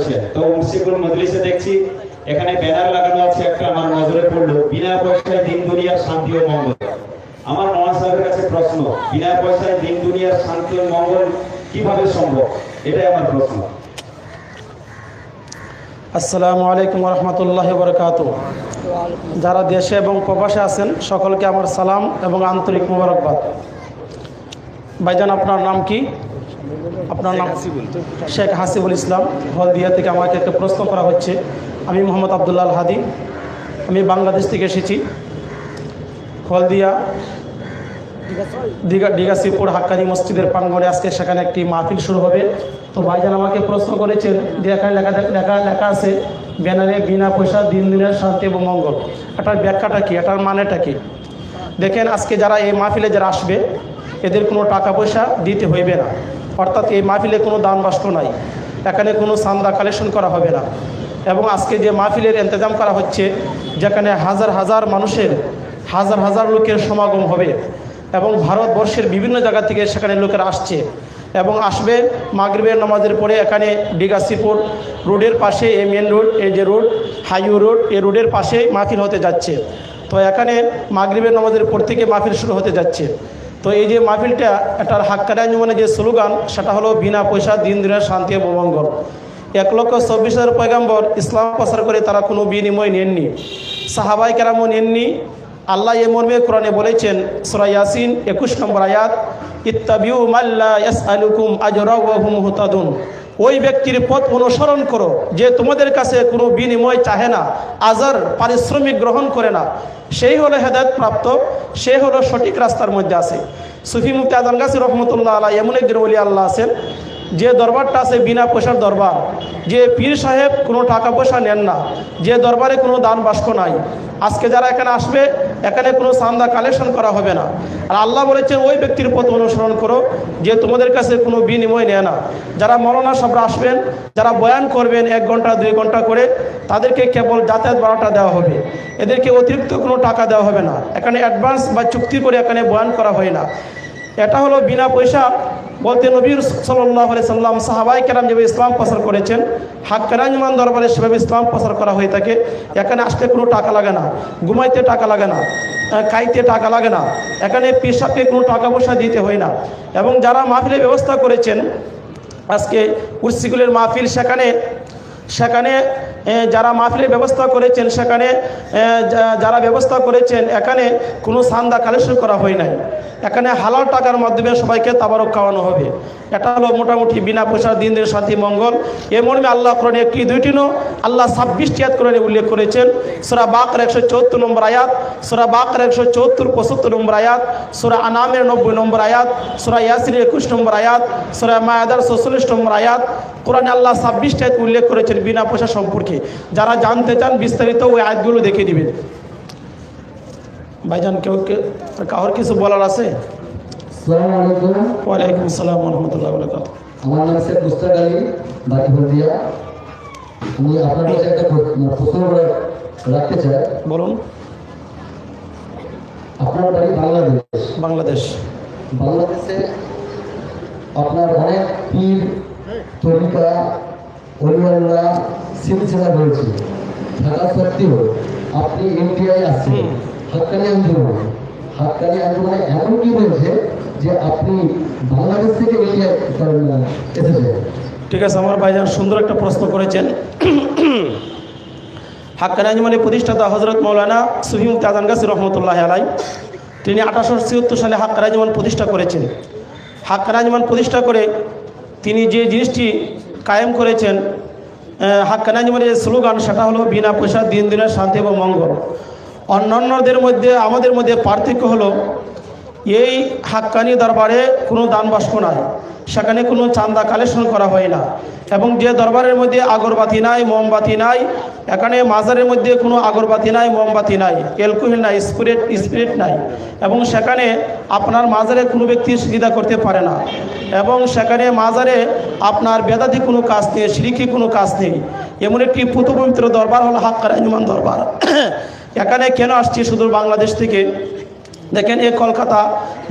করেছেন। তো মুর্শিদুল মজলিসে দেখছি এখানে ব্যানার লাগানো আছে, একটা আমার নজরে পড়লো, বিনা পয়সায় দিন দুনিয়ার শান্তি ও মঙ্গল। আমার মহান সাহেবের কাছে প্রশ্ন, বিনা পয়সায় দিন দুনিয়ার শান্তি ও মঙ্গল কিভাবে সম্ভব, এটাই আমার প্রশ্ন। আসসালামু আলাইকুম রহমতুল্লাহ বরকাতুহু। যারা দেশে এবং প্রবাসে আছেন সকলকে আমার সালাম এবং আন্তরিক মোবারকবাদ। ভাইজান, আপনার নাম কি? আপনার নাম? শেখ হাসিবুল ইসলাম। হলদিয়া থেকে আমাকে একটা প্রশ্ন করা হচ্ছে। আমি মোহাম্মদ আবদুল্লাহ আল হাদি, আমি বাংলাদেশ থেকে এসেছি। হলদিয়া দিগাসিপুর হাক্কানি মসজিদের প্রাঙ্গণে আজকে সেখানে একটি মাহফিল শুরু হবে। তো ভাইজান আমাকে প্রশ্ন করেছেন যে এখানে লেখা আছে ব্যানারে বিনা পয়সা দিন দিনের শান্তি এবং মঙ্গল, এটার ব্যাখ্যাটা কি, এটার মানেটা কি? দেখেন, আজকে যারা এই মাহফিলে যারা আসবে এদের কোনো টাকা পয়সা দিতে হইবে না, অর্থাৎ এই মাহফিলে কোনো দান বাস্ক নাই, এখানে কোনো চাঁদা কালেকশন করা হবে না। এবং আজকে যে মাহফিলের ইন্তজাম করা হচ্ছে, যেখানে হাজার হাজার মানুষের, হাজার হাজার লোকের সমাগম হবে এবং ভারতবর্ষের বিভিন্ন জায়গা থেকে সেখানে লোকেরা আসছে এবং আসবে। মাগরিবের নামাজের পরে এখানে দিগাসিপুর রোডের পাশে, এই মেন রোড, এই যে রোড হাইওয়ে রোড, এই রোডের পাশে মাহফিল হতে যাচ্ছে। তো এখানে মাগরিবের নামাজের পর থেকে মাহফিল শুরু হতে যাচ্ছে। তো এই যে মাহফিলটা, এটার হাক্কানি আঞ্জুমানে যে স্লোগান, সেটা হলো বিনা পয়সা দিন দিনের শান্তি এবং মঙ্গল। 1,24,000 পয়গম্বর ইসলাম প্রচার করে তারা কোনো বিনিময় নেননি, সাহাবায়ে কেরামও নেননি। আল্লাহ এ মর্মে কোরআনে বলেছেন, সূরা ইয়াসিন 21 নম্বর আয়াত, ইত্তাবিউ মাল্লা ইয়াসআলুকুম আজরা ওয়া হুম মুহতাদুন। ওই ব্যক্তির পথ অনুসরণ করো যে তোমাদের কাছে কোনো বিনিময় চাহে না, আজার পারিশ্রমিক গ্রহণ করে না, সেই হলো হেদায়েত প্রাপ্ত, সে হলো সঠিক রাস্তার মধ্যে আছে। সুফি মুফতি আজম গাজী রহমতুল্লাহ আলাইহি এমন একজন ওলি আল্লাহ আছেন, যে দরবারটা আছে বিনা পয়সার দরবার, যে পীর সাহেব কোনো টাকা পয়সা নেন না, যে দরবারে কোনো দান বাস্ক নাই। আজকে যারা এখানে আসবে এখানে কোনো চাঁদা কালেকশন করা হবে না। আর আল্লাহ বলেছেন ওই ব্যক্তির পথ অনুসরণ করো যে তোমাদের কাছে কোনো বিনিময় নেয় না। যারা মৌলানা সাহেবরা আসবেন, যারা বয়ান করবেন 1 ঘন্টা 2 ঘন্টা করে, তাদেরকে কেবল যাতায়াত ভাড়াটা দেওয়া হবে, এদেরকে অতিরিক্ত কোনো টাকা দেওয়া হবে না। এখানে অ্যাডভান্স বা চুক্তি করে এখানে বয়ান করা হয় না। এটা হলো বিনা পয়সা বলতে নবী সাল্লাল্লাহু আলাইহি সাল্লাম, সাহাবায়ে কেরাম যেভাবে ইসলাম প্রচার করেছেন, হাক্কানি আঞ্জুমান দরবারে সেভাবে ইসলাম প্রচার করা হয়ে থাকে। এখানে আসতে কোনো টাকা লাগে না, ঘুমাইতে টাকা লাগে না, খাইতে টাকা লাগে না, এখানে পীর সাহেবকে কোনো টাকা পয়সা দিতে হয় না। এবং যারা মাহফিলের ব্যবস্থা করেছেন, আজকে উর্সিকুলের মাহফিল, সেখানে যারা মাহফিলের ব্যবস্থা করেছেন, সেখানে যারা ব্যবস্থা করেছেন, এখানে কোনো চাঁদা কালেকশন করা হয় নাই। এখানে হালাল টাকার মাধ্যমে সবাইকে তাবারক খাওয়ানো হবে। এটা হলো মোটামুটি বিনা পয়সার দিন দিনের শান্তি মঙ্গল। এ মর্মে আল্লাহ কোরআনে একটি দুইটি আল্লাহ 26টি আয়াত কোরআনে উল্লেখ করেছেন। সূরা বাকারা 174 নম্বর আয়াত, সূরা বাকারা 174 75 নম্বর আয়াত, সূরা আনামের 90 নম্বর আয়াত, সূরা ইয়াসিনের 21 নম্বর আয়াত, সূরা মায়াদার 44 নম্বর আয়াত। কোরআনে আল্লাহ 26টি আয়াত উল্লেখ করেছেন বিনা পয়সা সম্পর্কে। যারা জানতে চান বিস্তারিত ওই আয়াতগুলো দেখে দিবেন। ভাইজান, কাউর কিছু বলার আছে? আসসালামু আলাইকুম। ওয়ালাইকুম আসসালাম ওয়া রাহমাতুল্লাহি ওয়া বারাকাতুহু। আমার নাম শেখ মুস্তাক আলী, বাড়ি হলদিয়া। আমি আপনার কাছে একটা প্রশ্ন রাখতে চাই। বলুন। আপনার বাড়ি বাংলাদেশ? বাংলাদেশ। বাংলাদেশে আপনার অনেক পীর, তরিকা, ওলিয়াল্লাহ সিলসিলা রয়েছে, থাকা সত্ত্বেও আপনি ইন্ডিয়ায় আছেন। হাক্কানি আন্দোলনে এমন কি রয়েছে যে আপনি বাংলাদেশ থেকে ইন্ডিয়া এসেছেন? ঠিক আছে, আমার ভাইজান সুন্দর একটা প্রশ্ন করেছেন। হাক্কানি আঞ্জুমানের প্রতিষ্ঠাতা হযরত মাওলানা সুফি মুফতি আজম গাজী রহমতুল্লাহ আলাইহি, তিনি 1876 সালে হাক্কানি আঞ্জুমান প্রতিষ্ঠা করেছেন। হাক্কানি আঞ্জুমান প্রতিষ্ঠা করে তিনি যে জিনিসটি কায়েম করেছেন, হাক্কানি আঞ্জুমানের স্লোগান, সেটা হলো বিনা পয়সা দিন দিনের শান্তি এবং মঙ্গল। অন্যান্যদের মধ্যে আমাদের মধ্যে পার্থক্য হলো, এই হাক্কানি দরবারে কোনো দান বাস্ক নাই, সেখানে কোনো চাঁদা কালেকশন করা হয় না। এবং যে দরবারের মধ্যে আগরবাতি নাই, মোমবাতি নাই, এখানে মাজারের মধ্যে কোনো আগরবাতি নাই, মোমবাতি নাই, অ্যালকোহল নাই, স্পিরিট নাই। এবং সেখানে আপনার মাজারে কোনো ব্যক্তি সুবিধা করতে পারে না। এবং সেখানে মাজারে আপনার বেদাতি কোনো কাজ নেই, শিরকি কোনো কাজ নেই। এমন একটি পবিত্র দরবার হলো হাক্কানি আঞ্জুমান দরবার। এখানে কেন আসছি শুধু বাংলাদেশ থেকে? দেখেন, এই কলকাতা,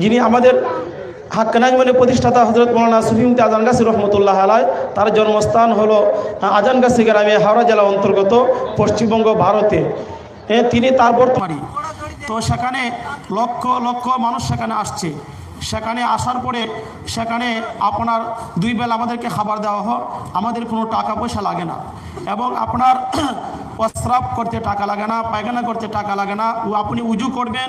যিনি আমাদের হাক্কানি আঞ্জুমানের প্রতিষ্ঠাতা হযরত মাওলানা সুফি মুফতি আজানগাছি রহমতুল্লাহ আলাই, তার জন্মস্থান হলো আজানগাছি গ্রামে, হাওড়া জেলা অন্তর্গত, পশ্চিমবঙ্গ, ভারতে। তিনি তার বর্তমানে, তো সেখানে লক্ষ লক্ষ মানুষ সেখানে আসছে। সেখানে আসার পরে সেখানে আপনার 2 বেলা আমাদেরকে খাবার দেওয়া হয়, আমাদের কোনো টাকা পয়সা লাগে না, এবং আপনার প্রস্রাব করতে টাকা লাগে না, পায়খানা করতে টাকা লাগে না। আপনি উজু করবেন,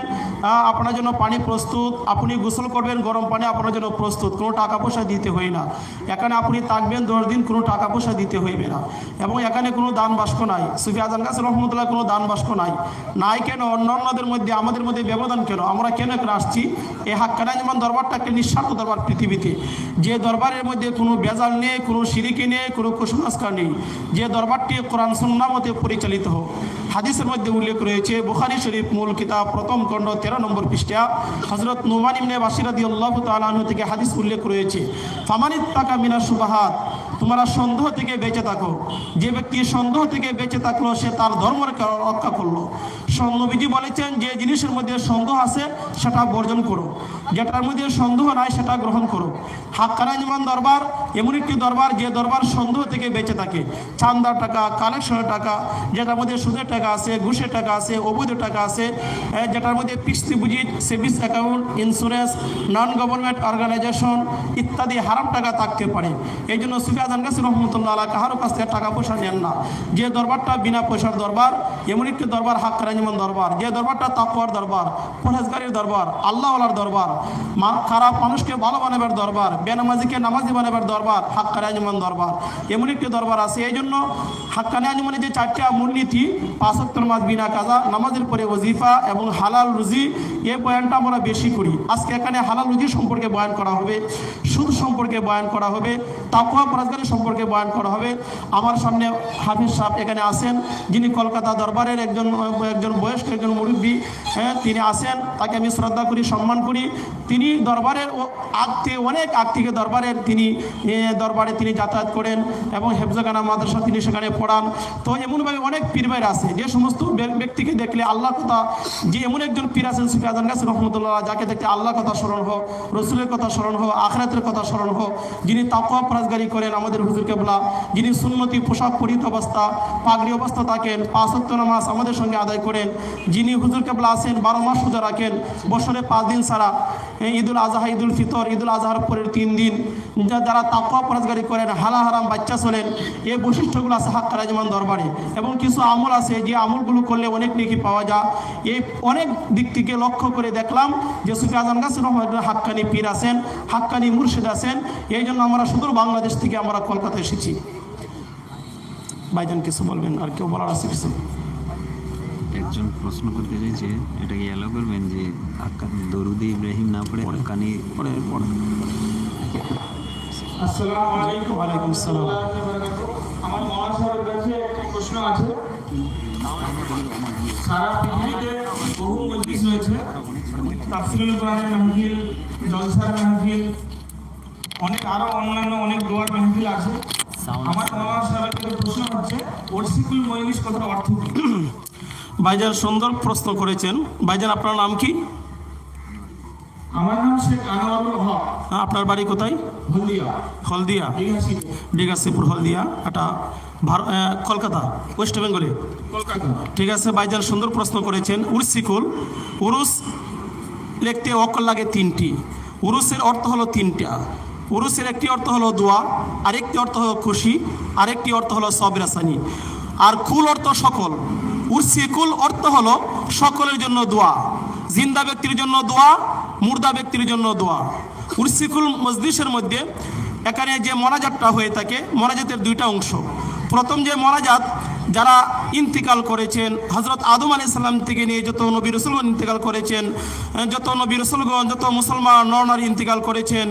আপনার জন্য পানি প্রস্তুত, আপনি গোসল করবেন, গরম পানি আপনার জন্য প্রস্তুত, কোনো টাকা পয়সা দিতে হয় না। এখানে আপনি থাকবেন 10 দিন, কোনো টাকা পয়সা দিতে হইবে না, এবং এখানে কোনো দান বাস্ক নাই। সুফি আজানগাছি রহমতুল্লাহ কোনো দান বাস্ক নাই কেন? অন্যান্যদের মধ্যে আমাদের মধ্যে ব্যবধান কেন? আমরা কেন আসছি? এই হাক্কানি আঞ্জুমান দরবারটা একটা নিঃস্বার্থ দরবার পৃথিবীতে, যে দরবারের মধ্যে কোনো বেজাল নেই, কোনো শিরিকি নেই, কোনো কুসংস্কার নেই, যে দরবারটি কোরআন সুন্নাহ মতে পরিচালিত হোক। হাদিসের মধ্যে উল্লেখ রয়েছে, বুখারী শরীফ মূল কিতাব, প্রথম খণ্ড 13 নম্বর পৃষ্ঠা, হযরত নুমান ইবনে বাশির রাদিয়াল্লাহু তাআলা আনহু থেকে হাদিস উল্লেখ রয়েছে, ফামানিত্তাকা মিনাশ শুবহাত, তোমরা সন্দেহ থেকে বেঁচে থাকো। যে ব্যক্তি সন্দেহ থেকে বেঁচে থাকলো সে তার ধর্মকে রক্ষা করলো। নবীজি বলেছেন, যে জিনিসের মধ্যে সন্দেহ আছে সেটা বর্জন করো, যেটার মধ্যে সন্দেহ নাই সেটা গ্রহণ করো। হাক্কানি আঞ্জুমান দরবার এমন একটি দরবার যে দরবার সন্দেহ থেকে বেঁচে থাকে। চাঁদার টাকা, কালেকশনের টাকা, যেটার মধ্যে সুদের টাকা আছে, ঘুষের টাকা আছে, অবৈধ টাকা আছে, যেটার মধ্যে fixed deposit, savings account, insurance, non government organisation ইত্যাদি হারাম টাকা থাকতে পারে। এই জন্য সুফি আজানগাছি রহমতুল্লাহ আলাইহি কারো কাছ থেকে টাকা পয়সা নেন না। যে দরবারটা বিনা পয়সার দরবার এমন একটি দরবার হাক্কানি আঞ্জুমান দরবার, যে দরবারটা তাকওয়ার দরবার, পরহেজগারির দরবার, আল্লাহওয়ালার দরবার, খারাপ মানুষকে ভালো বানাবার দরবার, বেনামাজিকে নামাজি বানাবার দরবার হাক্কানি আঞ্জুমান দরবার, এমন একটি দরবার আছে। এই জন্য হাক্কানি আঞ্জুমানের যে 4টা মূলনীতি, 5 ওয়াক্ত নামাজ বিনা কাজা, নামাজের পরে ওজিফা এবং হালাল রুজি, এই বয়ানটা আমরা বেশি করি। আজকে এখানে হালাল রুজি সম্পর্কে বয়ান করা হবে, সুদ সম্পর্কে বয়ান করা হবে, তাকওয়া পরহেজগারি সম্পর্কে বয়ান করা হবে। আমার সামনে হাফিজ সাহেব এখানে আছেন, যিনি কলকাতা দরবারের একজন বয়স্ক একজন মুরব্বী, তিনি আছেন, তাকে আমি শ্রদ্ধা করি, সম্মান করি। তিনি দরবারের অনেক আগ থেকে দরবারে তিনি যাতায়াত করেন, এবং হেফজখানা মাদ্রাসা তিনি সেখানে পড়ান। তো এমনভাবে অনেক পীর ভাই আছে, যে সমস্ত ব্যক্তিকে দেখলে আল্লাহ কথা, যে এমন একজন পীর আছেন সুফি আজানগাছি রহমতুল্লাহ, যাকে দেখলে আল্লাহ কথা স্মরণ হোক, রসুলের কথা স্মরণ হোক, আখিরাতের কথা স্মরণ হোক, যিনি তাকওয়া পরহেজগারি করেন, আমাদের হুজুর কেবলা, যিনি সুন্নতি পোশাক পরিহিত অবস্থা, পাগড়ি অবস্থা থাকেন, 5 ওয়াক্ত নামাজ আমাদের সঙ্গে আদায় করেন, যিনি হুজুর কেবলা আছেন, 12 মাস রোজা রাখেন, বছরে 5 দিন ছাড়া, ঈদুল আজহা, ঈদুল ফিতর, ঈদুল আজহার পরের 3 দিন, যারা তাকওয়া পরহেজগারি করেন, হালাল হারাম বাচ্চা চলেন, এই বৈশিষ্ট্যগুলো আছে হাক্কানি আঞ্জুমান দরবারে। এবং কিছু আমল আছে, যে আমলগুলো করলে অনেক নেকি পাওয়া যায়। এই অনেক দিক থেকে লক্ষ্য করে দেখলাম যে সুফি আজানগাছি রহমতুল্লাহ হাক্কানি পীর আছেন, হাক্কানি মুর্শিদ আছেন। এই জন্য আমরা সুদূর বাংলাদেশ থেকে আমরা কলকাতা এসেছি। ভাইজান কিছু বলবেন? আর কেউ বলার আছে কিছু? একজন প্রশ্ন করতে চাইছে, এটাকে এলাও করবেন যে দরুদে ইব্রাহিম না পড়ে হাক্কানি পড়ে। আসসালামু আলাইকুম। ওয়ালাইকুম আসসালাম। আমার মহাশয়ের কাছে একটি প্রশ্ন আছে। সারা পৃথিবীতে বহু মজলিস রয়েছে, তাফসীরুল কোরআনের মাহফিল, জলসার মাহফিল, আরো অন্যান্য অনেক দোয়ার মাহফিল আছে। আমার মহাশয়ের কাছে প্রশ্ন হচ্ছে, ওরসিকুল মজলিস কথার অর্থ কি? ভাইজান সুন্দর প্রশ্ন করেছেন। ভাইজান আপনার নাম কি? আমার নাম শেখ আনোয়ারুল হক। আপনার বাড়ি কোথায়? হলদিয়া, ডিগাসিপুর হলদিয়া, এটা কলকাতা, ওয়েস্ট বেঙ্গলে, কলকাতা। ঠিক আছে ভাইজান, সুন্দর প্রশ্ন করেছেন। উরসিকুল, উরুস লিখতে অক্ষর লাগে 3টি। উরুসের অর্থ হলো 3টা। উরুসের একটি অর্থ হলো দোয়া, আরেকটি অর্থ হলো খুশি, আরেকটি অর্থ হলো সবরাসানি, আর কুল অর্থ সকল। উরসিকুল অর্থ হলো সকলের জন্য দোয়া, জিন্দা ব্যক্তির জন্য দোয়া, মুর্দা ব্যক্তির জন্য দোয়া। উরসিকুল মজলিসের মধ্যে এখানে যে মোনাজাতটা হয়ে থাকে, মোনাজাতের 2টা অংশ। প্রথম যে মোনাজাত, যারা ইন্তিকাল করেছেন, হযরত আদম আলাইহিস সালাম থেকে নিয়ে যত নবী রাসূলগণ ইন্তিকাল করেছেন, যত নবী রাসূলগণ, যত মুসলমান নরনারী ইন্তিকাল করেছেন,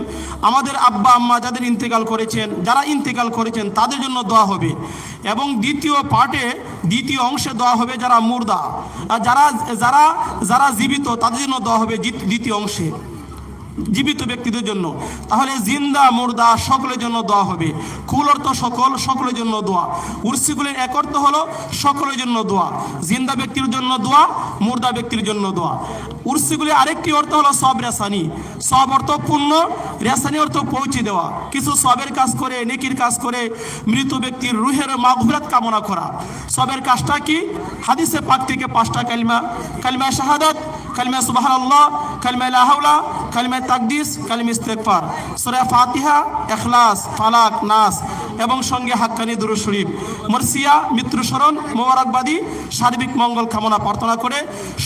আমাদের আব্বা আম্মা যাদের ইন্তিকাল করেছেন, যারা ইন্তিকাল করেছেন তাদের জন্য দোয়া হবে। এবং দ্বিতীয় অংশে দোয়া হবে যারা মুর্দা, যারা জীবিত তাদের জন্য দোয়া হবে দ্বিতীয় অংশে। জীবিত ব্যক্তিদের জন্য। তাহলে জিন্দা মুর্দা সকলের জন্য দোয়া হবে। কুল অর্থ সকল, সকলের জন্য দোয়া। উরসিকুলের এক অর্থ হলো সকলের জন্য দোয়া, জিন্দা ব্যক্তির জন্য দোয়া, মুর্দা ব্যক্তির জন্য দোয়া। উরসিকুলের আরেকটি অর্থ হলো সব রেসানি। সব অর্থ পূর্ণ, রেসানি অর্থ পৌঁছে দেওয়া। কিছু সবের কাজ করে, নেকির কাজ করে মৃত ব্যক্তির রুহের মাগফিরাত কামনা করা। সবের কাজটা কি? হাদিসে পাক থেকে 5টা কালিমা, কালিমা শাহাদাত, কালিমা সুবহানাল্লাহ, কালিমা লা হাওলা, কালিমা তাকদিস, কালিমা ইস্তিগফার, সূরা ফাতিহা, ইখলাস, ফালাক, নাস এবং সঙ্গে হাক্কানি দুরূদ শরীফ। মরসিয়া মৃত্যু স্মরণ, মোবারকবাদী, সার্বিক মঙ্গল কামনা প্রার্থনা করে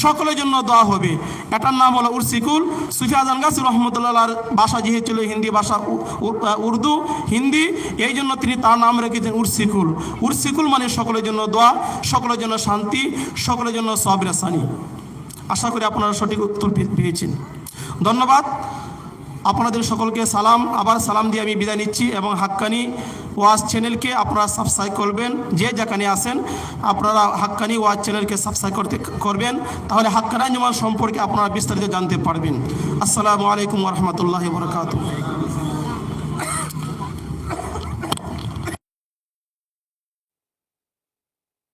সকলের জন্য দোয়া হবে। এটার নাম হলো উরসিকুল। সুফি আজান গাছী রহমতুল্লাহর ভাষা যেহেতু ছিল হিন্দি ভাষা, উর্দু হিন্দি, এই জন্য তিনি তার নাম রেখেছেন উরসিকুল। উরসিকুল মানে সকলের জন্য দোয়া, সকলের জন্য শান্তি, সকলের জন্য সব রেসানি। আশা করি আপনারা সঠিক উত্তর পেয়েছেন। ধন্যবাদ আপনাদের সকলকে। সালাম, আবার সালাম দিয়ে আমি বিদায় নিচ্ছি। এবং হাক্কানি ওয়াজ চ্যানেলকে আপনারা সাবস্ক্রাইব করবেন। যে যেখানে আসেন আপনারা হাক্কানি ওয়াজ চ্যানেলকে সাবস্ক্রাইব করবেন, তাহলে হাক্কানি আঞ্জুমান সম্পর্কে আপনারা বিস্তারিত জানতে পারবেন। আসসালামু আলাইকুম ওয়া রাহমাতুল্লাহি ওয়া বারাকাতুহু।